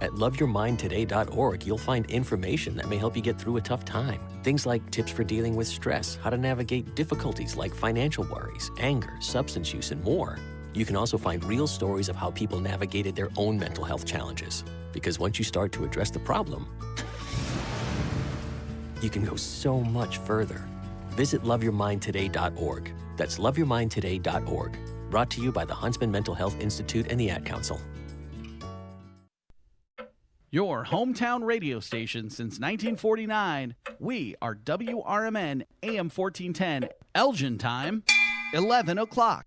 At loveyourmindtoday.org, you'll find information that may help you get through a tough time. Things like tips for dealing with stress, how to navigate difficulties like financial worries, anger, substance use, and more. You can also find real stories of how people navigated their own mental health challenges. Because once you start to address the problem, you can go so much further. Visit loveyourmindtoday.org. That's loveyourmindtoday.org. Brought to you by the Huntsman Mental Health Institute and the Ad Council. Your hometown radio station since 1949. We are WRMN AM 1410, Elgin time, 11 o'clock.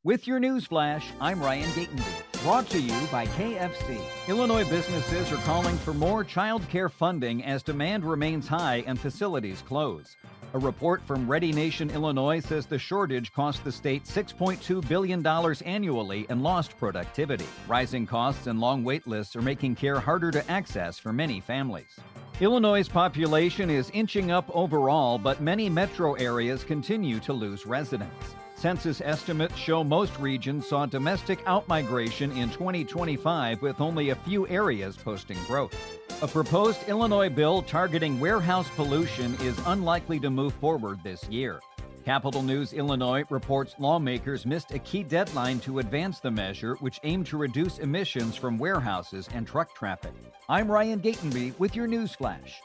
With your news flash, I'm Ryan Gatenby. Brought to you by KFC. Illinois businesses are calling for more child care funding as demand remains high and facilities close. A report from Ready Nation, Illinois says the shortage cost the state $6.2 billion annually and lost productivity. Rising costs and long wait lists are making care harder to access for many families. Illinois' population is inching up overall, but many metro areas continue to lose residents. Census estimates show most regions saw domestic outmigration in 2025, with only a few areas posting growth. A proposed Illinois bill targeting warehouse pollution is unlikely to move forward this year. Capital News Illinois reports lawmakers missed a key deadline to advance the measure, which aimed to reduce emissions from warehouses and truck traffic. I'm Ryan Gatenby with your news flash.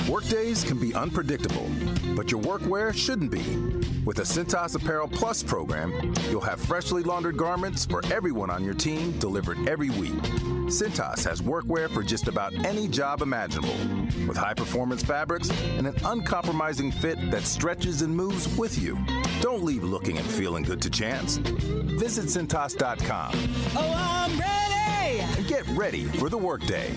Workdays can be unpredictable, but your workwear shouldn't be. With a Cintas Apparel Plus program, you'll have freshly laundered garments for everyone on your team delivered every week. Cintas has workwear for just about any job imaginable, with high-performance fabrics and an uncompromising fit that stretches and moves with you. Don't leave looking and feeling good to chance. Visit Cintas.com. Oh, I'm ready! And get ready for the workday.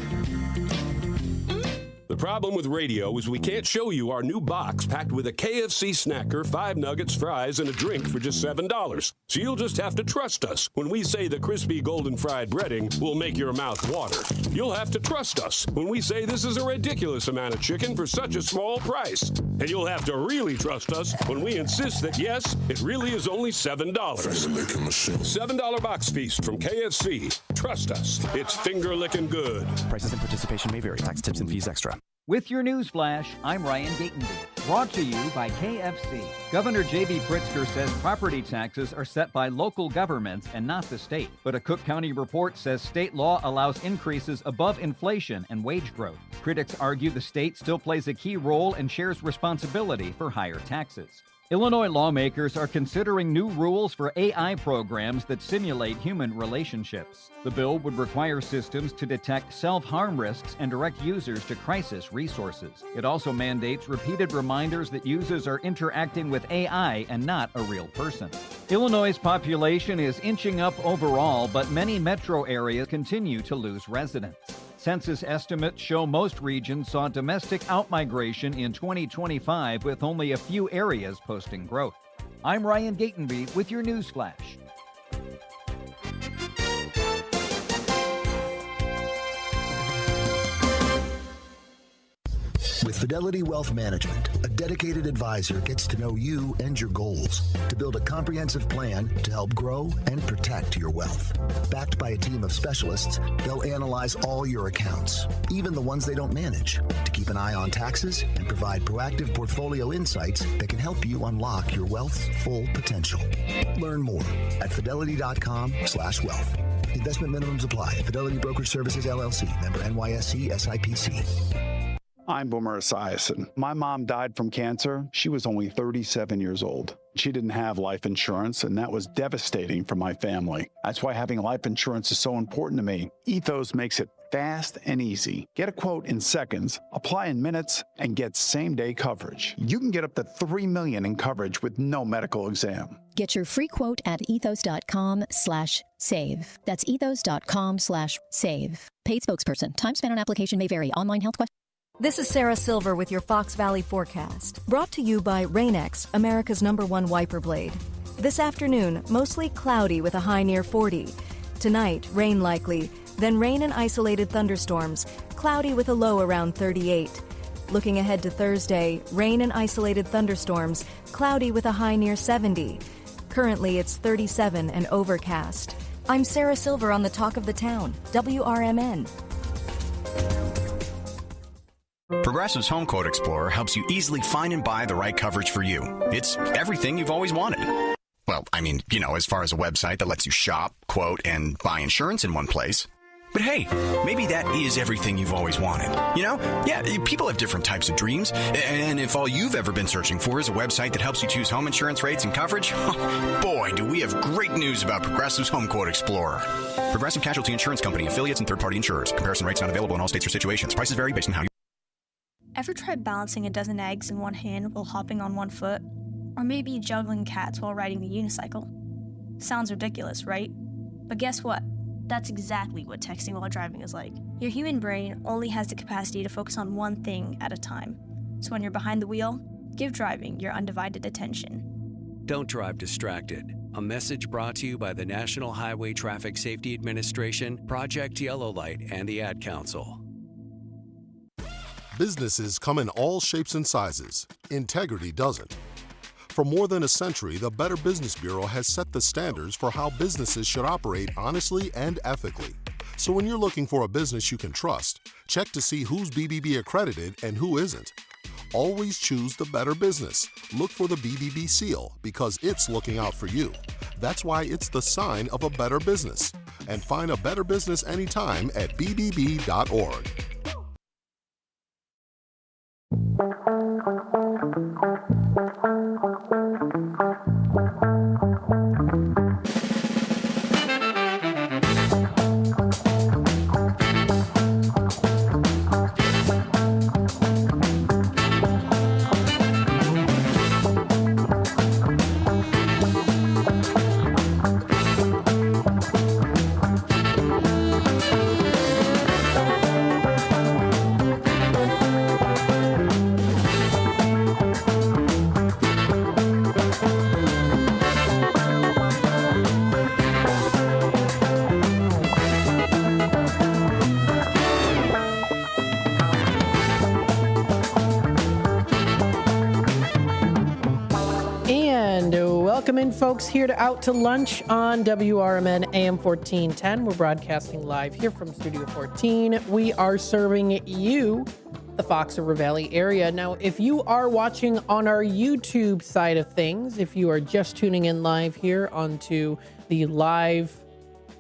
The problem with radio is we can't show you our new box packed with a KFC snacker, 5 nuggets, fries, and a drink for just $7. So you'll just have to trust us when we say the crispy golden fried breading will make your mouth water. You'll have to trust us when we say this is a ridiculous amount of chicken for such a small price. And you'll have to really trust us when we insist that, yes, it really is only $7. $7 box feast from KFC. Trust us. It's finger-licking good. Prices and participation may vary. Tax, tips, and fees extra. With your news flash, I'm Ryan Gatenby. Brought to you by KFC. Governor J.B. Pritzker says property taxes are set by local governments and not the state. But a Cook County report says state law allows increases above inflation and wage growth. Critics argue the state still plays a key role and shares responsibility for higher taxes. Illinois lawmakers are considering new rules for AI programs that simulate human relationships. The bill would require systems to detect self-harm risks and direct users to crisis resources. It also mandates repeated reminders that users are interacting with AI and not a real person. Illinois' population is inching up overall, but many metro areas continue to lose residents. Census estimates show most regions saw domestic outmigration in 2025, with only a few areas posting growth. I'm Ryan Gatenby with your news flash. With Fidelity Wealth Management, a dedicated advisor gets to know you and your goals to build a comprehensive plan to help grow and protect your wealth. Backed by a team of specialists, they'll analyze all your accounts, even the ones they don't manage, to keep an eye on taxes and provide proactive portfolio insights that can help you unlock your wealth's full potential. Learn more at fidelity.com/wealth. Investment minimums apply. Fidelity Brokerage Services, LLC. Member NYSE SIPC. I'm Boomer Esiason. My mom died from cancer. She was only 37 years old. She didn't have life insurance, and that was devastating for my family. That's why having life insurance is so important to me. Ethos makes it fast and easy. Get a quote in seconds, apply in minutes, and get same-day coverage. You can get up to $3 million in coverage with no medical exam. Get your free quote at ethos.com/save. That's ethos.com/save. Paid spokesperson. Time spent on application may vary. Online health questions. This is Sarah Silver with your Fox Valley forecast. Brought to you by Rain-X, America's #1 wiper blade. This afternoon, mostly cloudy with a high near 40. Tonight, rain likely, then rain and isolated thunderstorms, cloudy with a low around 38. Looking ahead to Thursday, rain and isolated thunderstorms, cloudy with a high near 70. Currently, it's 37 and overcast. I'm Sarah Silver on the Talk of the Town, WRMN. Progressive's Home Quote Explorer helps you easily find and buy the right coverage for you. It's everything you've always wanted. Well, I mean, as far as a website that lets you shop, quote, and buy insurance in one place. But hey, maybe that is everything you've always wanted. Yeah, people have different types of dreams. And if all you've ever been searching for is a website that helps you choose home insurance rates and coverage, boy, do we have great news about Progressive's Home Quote Explorer. Progressive Casualty Insurance Company, affiliates, and third-party insurers. Comparison rates not available in all states or situations. Prices vary based on how you... Ever tried balancing a dozen eggs in one hand while hopping on one foot? Or maybe juggling cats while riding a unicycle? Sounds ridiculous, right? But guess what? That's exactly what texting while driving is like. Your human brain only has the capacity to focus on one thing at a time. So when you're behind the wheel, give driving your undivided attention. Don't drive distracted. A message brought to you by the National Highway Traffic Safety Administration, Project Yellow Light, and the Ad Council. Businesses come in all shapes and sizes. Integrity doesn't. For more than a century, the Better Business Bureau has set the standards for how businesses should operate honestly and ethically. So when you're looking for a business you can trust, check to see who's BBB accredited and who isn't. Always choose the better business. Look for the BBB seal because it's looking out for you. That's why it's the sign of a better business. And find a better business anytime at bbb.org. Welcome in, folks, here to Out to Lunch on WRMN AM 1410. We're broadcasting live here from Studio 14. We are serving you, the Fox River Valley area. Now, if you are watching on our YouTube side of things, if you are just tuning in live here onto the live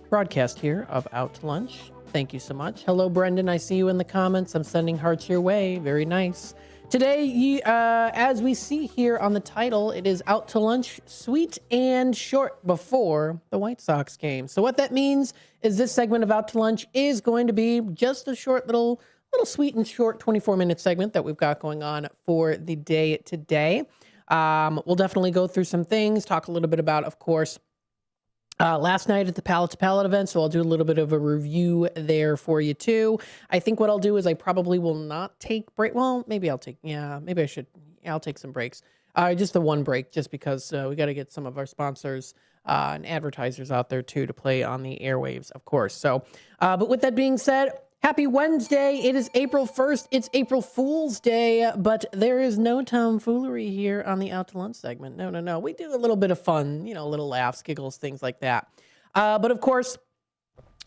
broadcast here of Out to Lunch, thank you so much. Hello, Brendan. I see you in the comments. I'm sending hearts your way. Very nice. Today, as we see here on the title, it is Out to Lunch, sweet and short before the White Sox game. So what that means is this segment of Out to Lunch is going to be just a short little sweet and short 24-minute segment that we've got going on for the day today. We'll definitely go through some things, talk a little bit about, of course, last night at the Pallet to Pallet event, so I'll do a little bit of a review there for you too. I think what I'll do is I probably will not take break. Well, maybe I'll take, maybe I should. I'll take some breaks. Just the one break, just because we got to get some of our sponsors and advertisers out there too to play on the airwaves, of course. So, but with that being said, happy Wednesday. It is April 1st. It's April Fool's Day, but there is no tomfoolery here on the Out to Lunch segment. No. We do a little bit of fun, little laughs, giggles, things like that. But of course,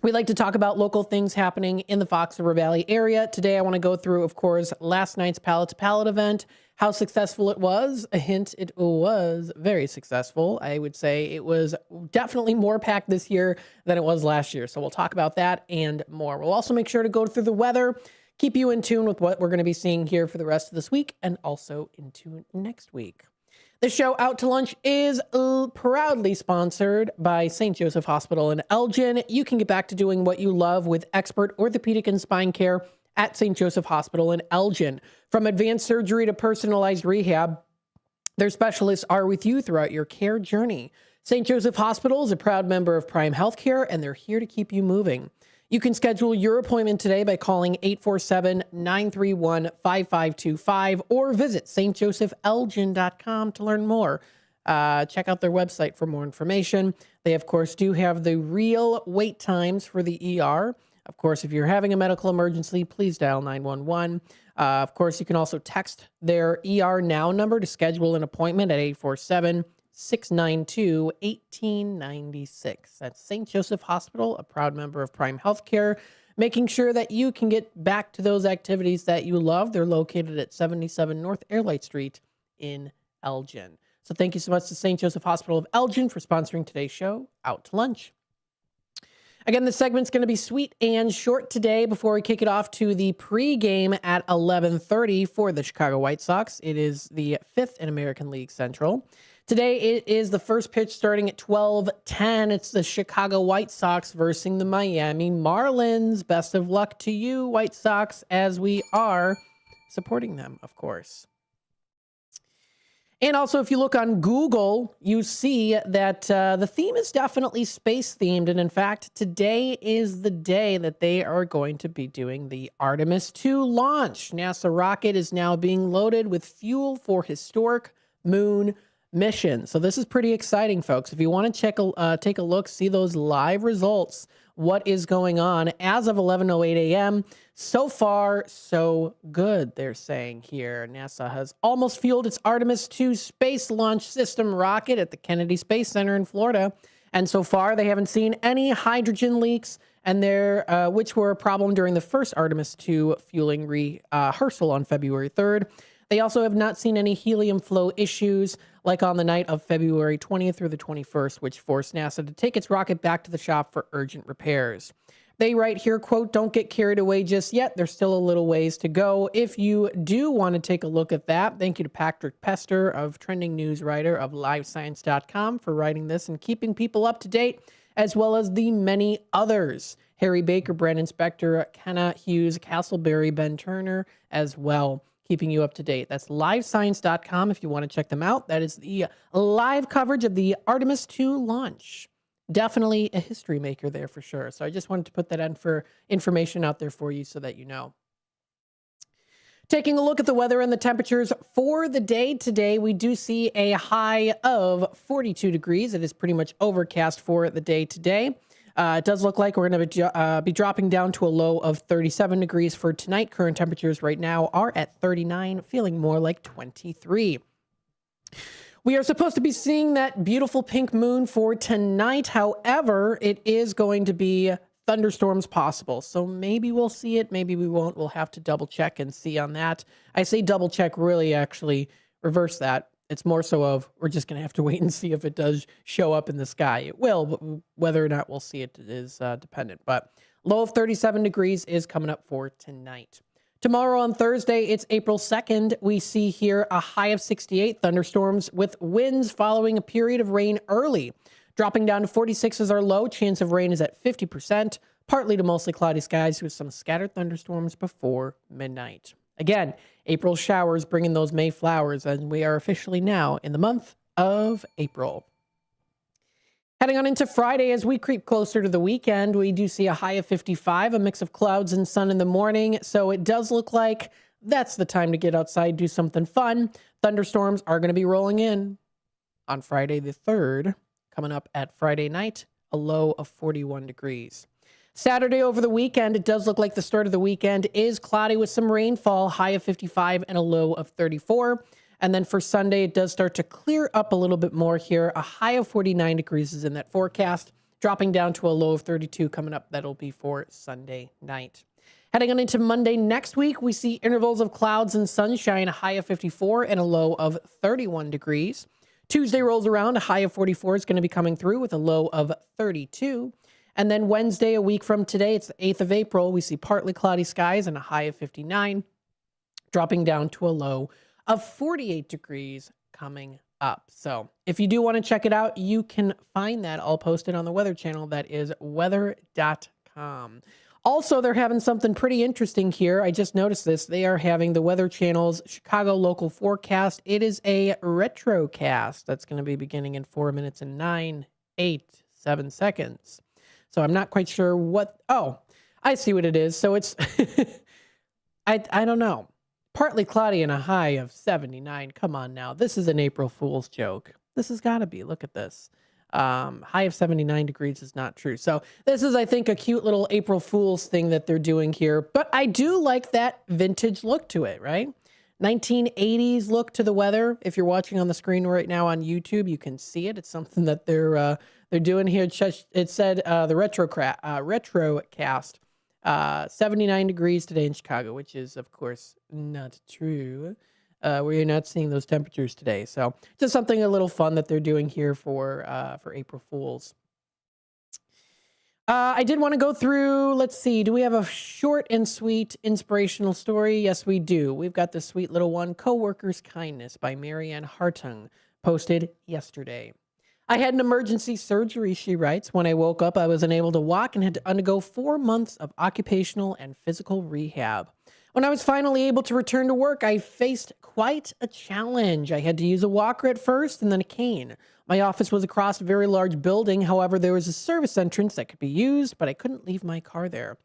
we like to talk about local things happening in the Fox River Valley area. Today, I want to go through, of course, last night's Pallet to Pallet event, how successful it was. A hint, it was very successful. I would say it was definitely more packed this year than it was last year. So we'll talk about that and more. We'll also make sure to go through the weather, keep you in tune with what we're going to be seeing here for the rest of this week and also into next week. The show Out to Lunch is proudly sponsored by St. Joseph Hospital in Elgin. You can get back to doing what you love with expert orthopedic and spine care at St. Joseph Hospital in Elgin. From advanced surgery to personalized rehab, their specialists are with you throughout your care journey. St. Joseph Hospital is a proud member of Prime Healthcare, and they're here to keep you moving. You can schedule your appointment today by calling 847-931-5525 or visit stjosephelgin.com to learn more. Check out their website for more information. They, of course, do have the real wait times for the ER. Of course, if you're having a medical emergency, please dial 911. Of course, you can also text their ER Now number to schedule an appointment at 847-692-1896. That's St. Joseph Hospital, a proud member of Prime Healthcare, making sure that you can get back to those activities that you love. They're located at 77 North Airlight Street in Elgin. So thank you so much to St. Joseph Hospital of Elgin for sponsoring today's show, Out to Lunch. Again, this segment's going to be sweet and short today before we kick it off to the pregame at 11:30 for the Chicago White Sox. It is the 5th in American League Central. Today, it is the first pitch starting at 12:10. It's the Chicago White Sox versus the Miami Marlins. Best of luck to you, White Sox, as we are supporting them, of course. And also, if you look on Google, you see that the theme is definitely space themed. And in fact, today is the day that they are going to be doing the Artemis II launch. NASA rocket is now being loaded with fuel for historic moon mission. So this is pretty exciting, folks. If you want to take a look, see those live results, what is going on as of 11:08 a.m. So far, so good, they're saying here. NASA has almost fueled its Artemis II space launch system rocket at the Kennedy Space Center in Florida. And so far, they haven't seen any hydrogen leaks, and which were a problem during the first Artemis II fueling rehearsal on February 3rd. They also have not seen any helium flow issues like on the night of February 20th through the 21st, which forced NASA to take its rocket back to the shop for urgent repairs. They write here, quote, "Don't get carried away just yet. There's still a little ways to go." If you do want to take a look at that, thank you to Patrick Pester, of trending news writer of livescience.com, for writing this and keeping people up to date, as well as the many others. Harry Baker, Brandon Spector, Kenna Hughes, Castleberry, Ben Turner as well, keeping you up to date. That's livescience.com if you want to check them out. That is the live coverage of the Artemis II launch. Definitely a history maker there for sure. So I just wanted to put that in for information out there for you so that you know. Taking a look at the weather and the temperatures for the day today, we do see a high of 42 degrees. It is pretty much overcast for the day today. It does look like we're going to be dropping down to a low of 37 degrees for tonight. Current temperatures right now are at 39, feeling more like 23. We are supposed to be seeing that beautiful pink moon for tonight. However, it is going to be thunderstorms possible. So maybe we'll see it, maybe we won't. We'll have to double check and see on that. I say double check, really actually reverse that. It's more so of we're just going to have to wait and see if it does show up in the sky. It will, but whether or not we'll see it is dependent. But low of 37 degrees is coming up for tonight. Tomorrow on Thursday, it's April 2nd. We see here a high of 68 thunderstorms with winds following a period of rain early. Dropping down to 46 is our low. Chance of rain is at 50%. Partly to mostly cloudy skies with some scattered thunderstorms before midnight. Again, April showers bringing those May flowers, and we are officially now in the month of April. Heading on into Friday, as we creep closer to the weekend, we do see a high of 55, a mix of clouds and sun in the morning. So it does look like that's the time to get outside, do something fun. Thunderstorms are going to be rolling in on Friday the 3rd, coming up at Friday night, a low of 41 degrees. Saturday over the weekend, it does look like the start of the weekend is cloudy with some rainfall, high of 55 and a low of 34. And then for Sunday, it does start to clear up a little bit more here. A high of 49 degrees is in that forecast, dropping down to a low of 32 coming up. That'll be for Sunday night. Heading on into Monday next week, we see intervals of clouds and sunshine, a high of 54 and a low of 31 degrees. Tuesday rolls around, a high of 44 is going to be coming through with a low of 32. And then Wednesday, a week from today, it's the 8th of April, we see partly cloudy skies and a high of 59, dropping down to a low of 48 degrees coming up. So if you do want to check it out, you can find that all posted on the Weather Channel. That is weather.com. Also, they're having something pretty interesting here. I just noticed this. They are having the Weather Channel's Chicago local forecast. It is a retrocast that's going to be beginning in 4 minutes and 9, 8, 7 seconds. So I'm not quite sure what. Oh, I see what it is. So it's, I don't know. Partly cloudy and a high of 79. Come on now. This is an April Fool's joke. This has got to be. Look at this. High of 79 degrees is not true. So this is, I think, a cute little April Fool's thing that they're doing here. But I do like that vintage look to it, right? 1980s look to the weather. If you're watching on the screen right now on YouTube, you can see it. It's something that they're doing here. It said the retrocast 79 degrees today in Chicago, which is, of course, not true. We're not seeing those temperatures today. So just something a little fun that they're doing here for April Fools. I did want to go through, let's see, do we have a short and sweet inspirational story? Yes, we do. We've got this sweet little one, Coworker's Kindness by Marianne Hartung, posted yesterday. I had an emergency surgery, she writes. When I woke up, I was unable to walk and had to undergo 4 months of occupational and physical rehab. When I was finally able to return to work, I faced quite a challenge. I had to use a walker at first and then a cane. My office was across a very large building. However, there was a service entrance that could be used, but I couldn't leave my car there.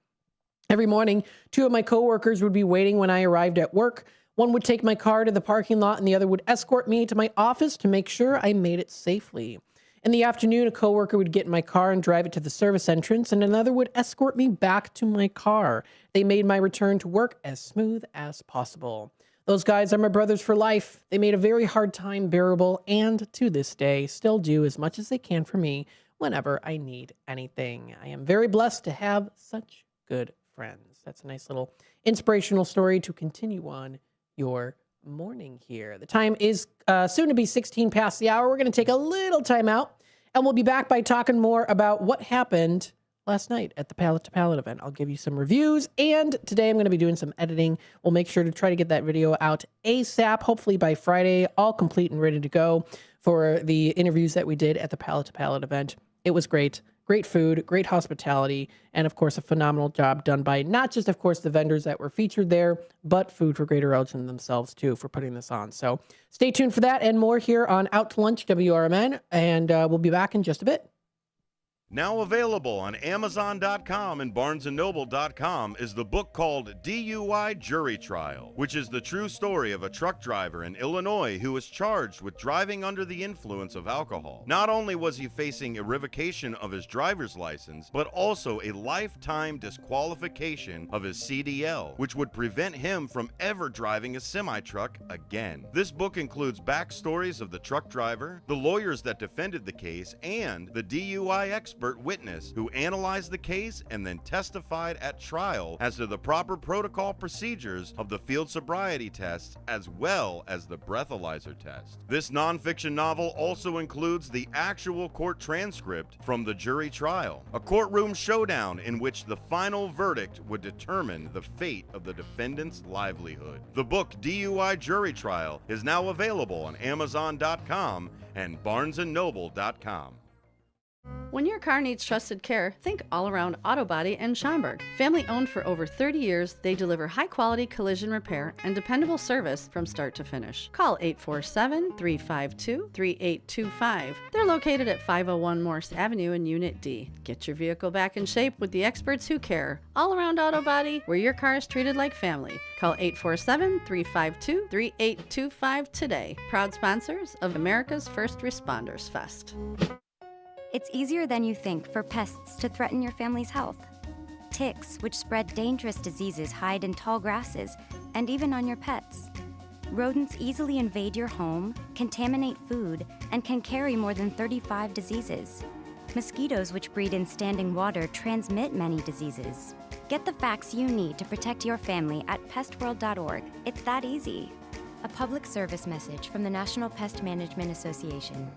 Every morning, 2 of my coworkers would be waiting when I arrived at work. One would take my car to the parking lot and the other would escort me to my office to make sure I made it safely. In the afternoon, a coworker would get in my car and drive it to the service entrance, and another would escort me back to my car. They made my return to work as smooth as possible. Those guys are my brothers for life. They made a very hard time bearable, and to this day, still do as much as they can for me whenever I need anything. I am very blessed to have such good friends. That's a nice little inspirational story to continue on your morning here. The time is soon to be 16 past the hour. We're going to take a little time out, and we'll be back by talking more about what happened last night at the Pallet to Pallet event. I'll give you some reviews, and today I'm going to be doing some editing. We'll make sure to try to get that video out ASAP, hopefully by Friday, all complete and ready to go for the interviews that we did at the Pallet to Pallet event. It was great. Great food, great hospitality, and of course, a phenomenal job done by not just, of course, the vendors that were featured there, but Food for Greater Elgin themselves, too, for putting this on. So stay tuned for that and more here on Out to Lunch WRMN, and we'll be back in just a bit. Now available on Amazon.com and BarnesandNoble.com is the book called DUI Jury Trial, which is the true story of a truck driver in Illinois who was charged with driving under the influence of alcohol. Not only was he facing a revocation of his driver's license, but also a lifetime disqualification of his CDL, which would prevent him from ever driving a semi-truck again. This book includes backstories of the truck driver, the lawyers that defended the case, and the DUI expert witness who analyzed the case and then testified at trial as to the proper protocol procedures of the field sobriety tests as well as the breathalyzer test. This nonfiction novel also includes the actual court transcript from the jury trial, a courtroom showdown in which the final verdict would determine the fate of the defendant's livelihood. The book DUI Jury Trial is now available on Amazon.com and BarnesandNoble.com. When your car needs trusted care, think All Around Auto Body in Schaumburg. Family owned for over 30 years, they deliver high-quality collision repair and dependable service from start to finish. Call 847-352-3825. They're located at 501 Morse Avenue in Unit D. Get your vehicle back in shape with the experts who care. All Around Auto Body, where your car is treated like family. Call 847-352-3825 today. Proud sponsors of America's First Responders Fest. It's easier than you think for pests to threaten your family's health. Ticks, which spread dangerous diseases, hide in tall grasses and even on your pets. Rodents easily invade your home, contaminate food, and can carry more than 35 diseases. Mosquitoes, which breed in standing water, transmit many diseases. Get the facts you need to protect your family at pestworld.org. It's that easy. A public service message from the National Pest Management Association.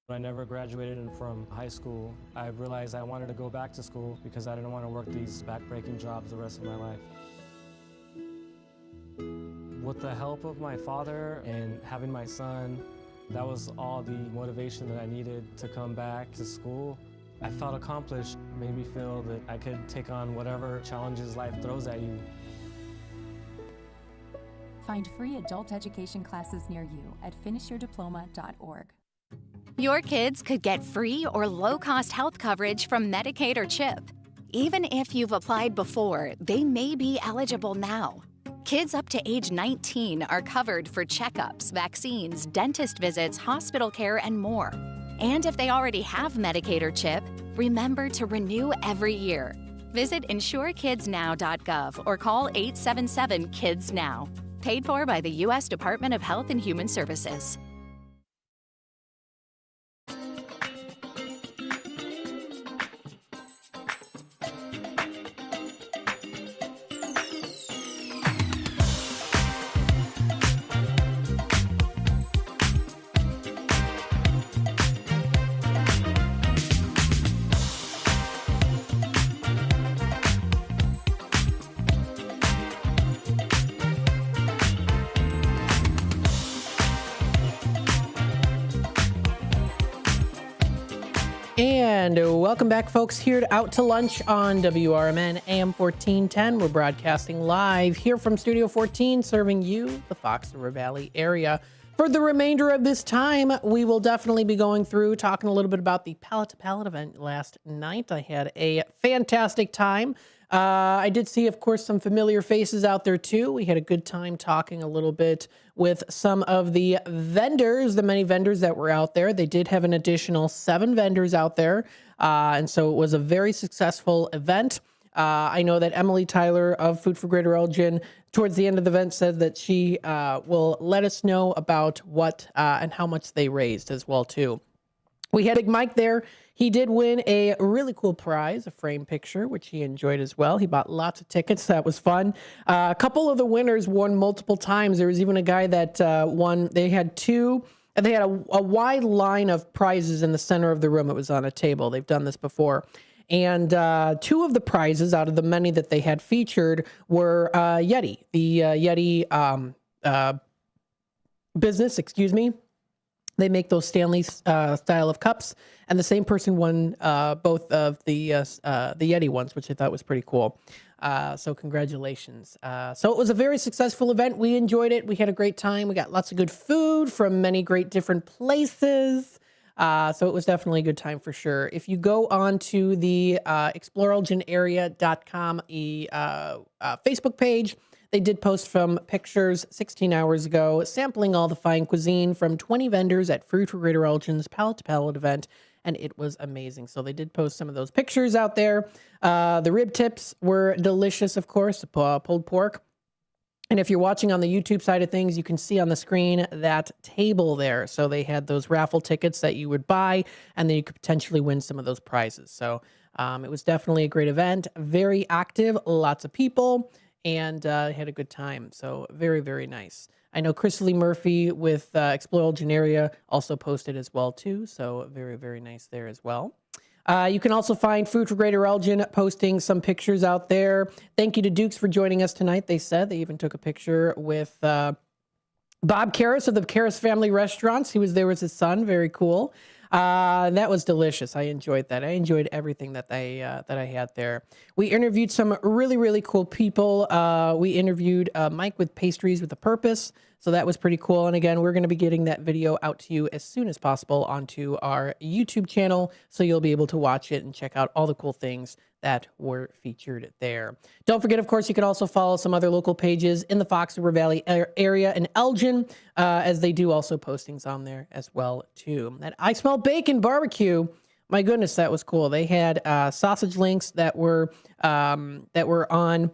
When I never graduated from high school, I realized I wanted to go back to school because I didn't want to work these back-breaking jobs the rest of my life. With the help of my father and having my son, that was all the motivation that I needed to come back to school. I felt accomplished, made me feel that I could take on whatever challenges life throws at you. Find free adult education classes near you at finishyourdiploma.org. Your kids could get free or low-cost health coverage from Medicaid or CHIP. Even if you've applied before, they may be eligible now. Kids up to age 19 are covered for checkups, vaccines, dentist visits, hospital care, and more. And if they already have Medicaid or CHIP, remember to renew every year. Visit insurekidsnow.gov or call 877-KIDS-NOW. Paid for by the U.S. Department of Health and Human Services. And welcome back, folks, here to Out to Lunch on WRMN AM 1410. We're broadcasting live here from Studio 14, serving you, the Fox River Valley area. For the remainder of this time, we will definitely be going through, talking a little bit about the Pallet to Pallet event last night. I had a fantastic time. I did see, of course, some familiar faces out there, too. We had a good time talking a little bit with some of the vendors, the many vendors that were out there. They did have an additional 7 vendors out there, and so it was a very successful event. I know that Emily Tyler of Food for Greater Elgin, towards the end of the event, said that she will let us know about what and how much they raised as well, too. We had Mike there. He did win a really cool prize, a frame picture, which he enjoyed as well. He bought lots of tickets. That was fun. A couple of the winners won multiple times. There was even a guy that won. They had a wide line of prizes in the center of the room. It was on a table. They've done this before. And 2 of the prizes out of the many that they had featured were Yeti, the Yeti business, They make those Stanley style of cups, and the same person won both of the Yeti ones, which I thought was pretty cool. So congratulations. So it was a very successful event. We enjoyed it. We had a great time. We got lots of good food from many great different places. So it was definitely a good time for sure. If you go on to the exploreelginarea.com Facebook page, they did post some pictures 16 hours ago, sampling all the fine cuisine from 20 vendors at Food for Greater Elgin's Pallet to Pallet event, and it was amazing. So they did post some of those pictures out there. The rib tips were delicious, of course, pulled pork. And if you're watching on the YouTube side of things, you can see on the screen that table there. So they had those raffle tickets that you would buy, and then you could potentially win some of those prizes. So it was definitely a great event, very active, lots of people, and had a good time. So very, very nice. I know Chris Lee Murphy with Explore Elgin Area also posted as well, too. So very, very nice there as well. You can also find Food for Greater Elgin posting some pictures out there. Thank you to Dukes for joining us tonight. They said they even took a picture with Bob Karras of the Karras Family Restaurants. He was there with his son. Very cool. That was delicious. I enjoyed that. I enjoyed everything that I had there. We interviewed some really, really cool people. We interviewed Mike with Pastries with a Purpose. So that was pretty cool. And again, we're going to be getting that video out to you as soon as possible onto our YouTube channel. So you'll be able to watch it and check out all the cool things that were featured there. Don't forget, of course, you can also follow some other local pages in the Fox River Valley area in Elgin, as they do also postings on there as well, too. That I Smell Bacon barbecue, my goodness, that was cool. They had sausage links that were on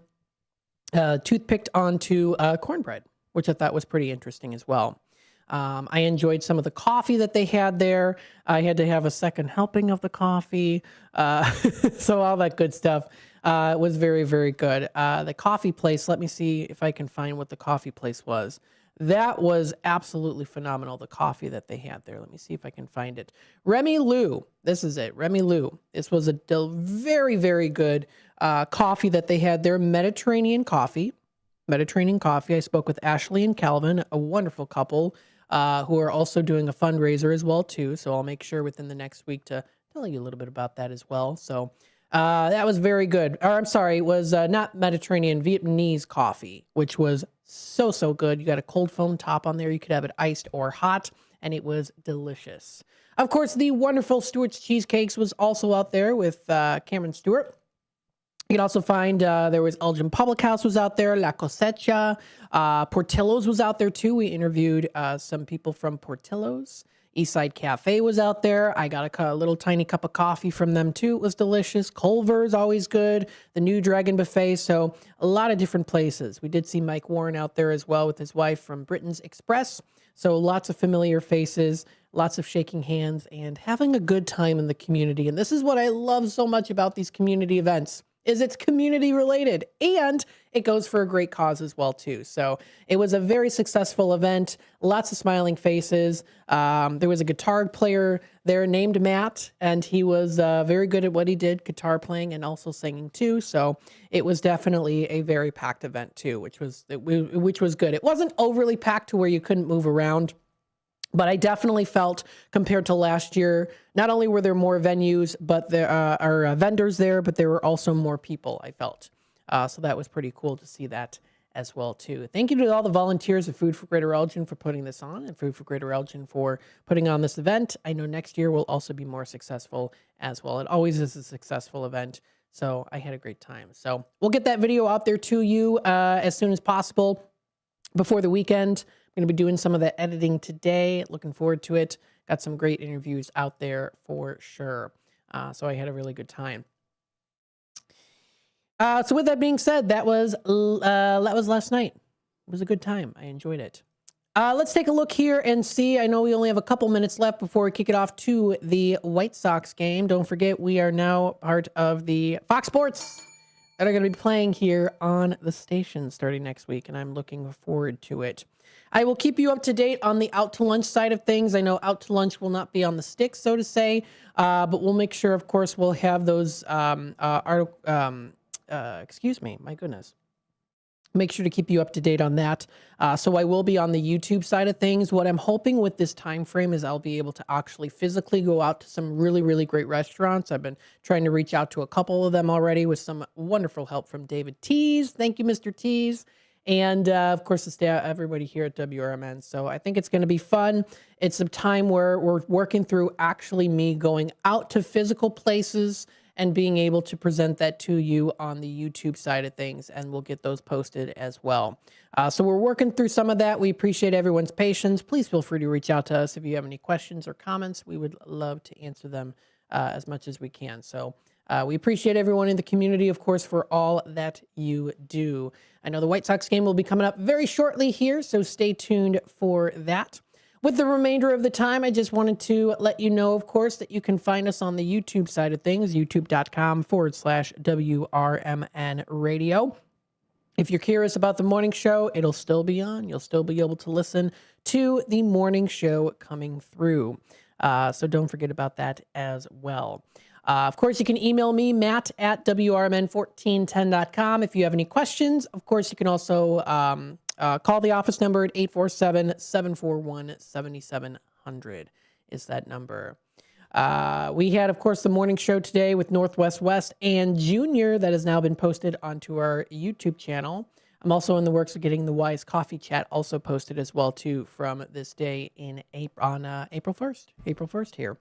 toothpicked onto cornbread, which I thought was pretty interesting as well. I enjoyed some of the coffee that they had there. I had to have a second helping of the coffee. So all that good stuff was very, very good. The coffee place, let me see if I can find what the coffee place was. That was absolutely phenomenal, the coffee that they had there. Let me see if I can find it. Remy Lou. This is it. Remy Lou. This was a very, very good coffee that they had there. Mediterranean coffee. I spoke with Ashley and Calvin, a wonderful couple who are also doing a fundraiser as well, too. So I'll make sure within the next week to tell you a little bit about that as well. So that was very good. Or I'm sorry, it was not Mediterranean, Vietnamese coffee, which was so good. You got a cold foam top on there. You could have it iced or hot, and it was delicious. Of course, the wonderful Stewart's Cheesecakes was also out there with Cameron Stewart. You can also find there was Elgin Public House was out there, La Cosecha, Portillo's was out there too. We interviewed some people from Portillo's. Eastside Cafe was out there. I got a little tiny cup of coffee from them too. It was delicious. Culver's always good. The New Dragon Buffet. So a lot of different places. We did see Mike Warren out there as well with his wife from Britain's Express. So lots of familiar faces, lots of shaking hands and having a good time in the community. And this is what I love so much about these community events is it's community related and it goes for a great cause as well too. So it was a very successful event, lots of smiling faces. There was a guitar player there named Matt, and he was very good at what he did, guitar playing and also singing too. So it was definitely a very packed event too, which was good. It wasn't overly packed to where you couldn't move around. But I definitely felt compared to last year, not only were there more venues, but there are vendors there, but there were also more people, I felt. So that was pretty cool to see that as well, too. Thank you to all the volunteers of Food for Greater Elgin for putting this on and Food for Greater Elgin for putting on this event. I know next year will also be more successful as well. It always is a successful event. So I had a great time. So we'll get that video out there to you as soon as possible before the weekend. I'm going to be doing some of the editing today. Looking forward to it. Got some great interviews out there for sure. So I had a really good time. So with that being said, that was last night. It was a good time. I enjoyed it. Let's take a look here and see. I know we only have a couple minutes left before we kick it off to the White Sox game. Don't forget, we are now part of the Fox Sports that are going to be playing here on the station starting next week, and I'm looking forward to it. I will keep you up to date on the Out to Lunch side of things. I know Out to Lunch will not be on the stick, so to say, but we'll make sure, of course, we'll have those, excuse me, my goodness. Make sure to keep you up to date on that. So I will be on the YouTube side of things. What I'm hoping with this time frame is I'll be able to actually physically go out to some really, really great restaurants. I've been trying to reach out to a couple of them already with some wonderful help from David Tees. Thank you, Mr. Tees. And, of course, the staff, everybody here at WRMN. So I think it's going to be fun. It's a time where we're working through actually me going out to physical places and being able to present that to you on the YouTube side of things. And we'll get those posted as well. So we're working through some of that. We appreciate everyone's patience. Please feel free to reach out to us if you have any questions or comments. We would love to answer them as much as we can. So we appreciate everyone in the community, of course, for all that you do. I know the White Sox game will be coming up very shortly here, so stay tuned for that. With the remainder of the time, I just wanted to let you know, of course, that you can find us on the YouTube side of things, youtube.com/WRMN radio. If you're curious about the morning show, it'll still be on. You'll still be able to listen to the morning show coming through. So don't forget about that as well. Of course, you can email me, Matt at WRMN1410.com. If you have any questions, of course, you can also call the office number at 847-741-7700 is that number. We had, of course, the morning show today with Northwest West and Junior that has now been posted onto our YouTube channel. I'm also in the works of getting the Wise Coffee Chat also posted as well, too, from this day in April 1st. April 1st here.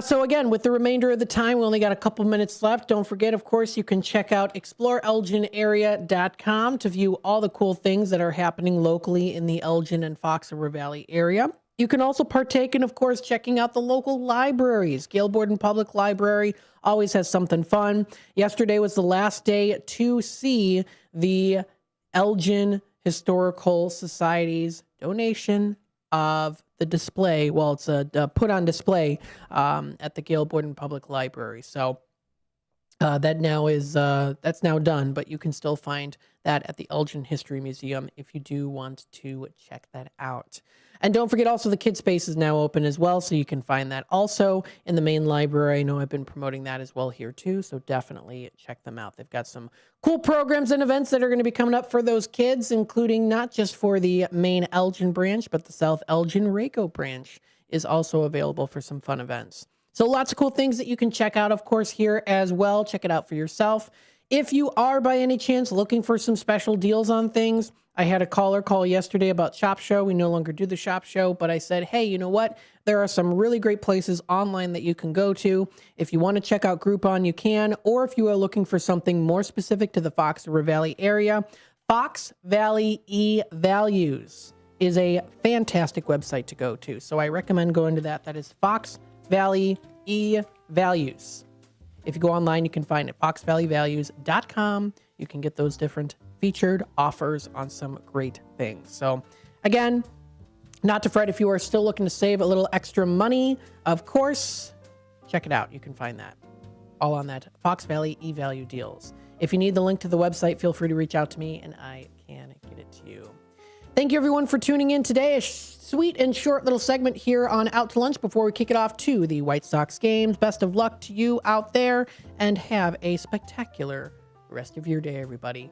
So again, with the remainder of the time, we only got a couple minutes left. Don't forget, of course, you can check out exploreelginarea.com to view all the cool things that are happening locally in the Elgin and Fox River Valley area. You can also partake in, of course, checking out the local libraries. Gail Borden Public Library always has something fun. Yesterday was the last day to see the Elgin Historical Society's donation of the display. Well, it's put on display at the Gail Borden Public Library. So that now is that's now done, but you can still find that at the Elgin History Museum if you do want to check that out. And don't forget also the Kid Space is now open as well, so you can find that also in the main library. I know I've been promoting that as well here too, so definitely check them out. They've got some cool programs and events that are going to be coming up for those kids, including not just for the main Elgin branch, but the South Elgin Raco branch is also available for some fun events. So lots of cool things that you can check out, of course, here as well. Check it out for yourself. If you are by any chance looking for some special deals on things, I had a caller call yesterday about Shop Show. We no longer do the Shop Show, but I said, hey, you know what? There are some really great places online that you can go to. If you want to check out Groupon, you can. Or if you are looking for something more specific to the Fox River Valley area, Fox Valley E-Values is a fantastic website to go to. So I recommend going to that. That is Fox Valley eValues. If you go online, you can find it, foxvalleyvalues.com. You can get those different featured offers on some great things. So again, not to fret if you are still looking to save a little extra money. Of course, check it out. You can find that all on that Fox Valley eValue deals. If you need the link to the website, feel free to reach out to me and I can get it to you. Thank you everyone for tuning in today. A sweet and short little segment here on Out to Lunch before we kick it off to the White Sox games. Best of luck to you out there and have a spectacular rest of your day, everybody.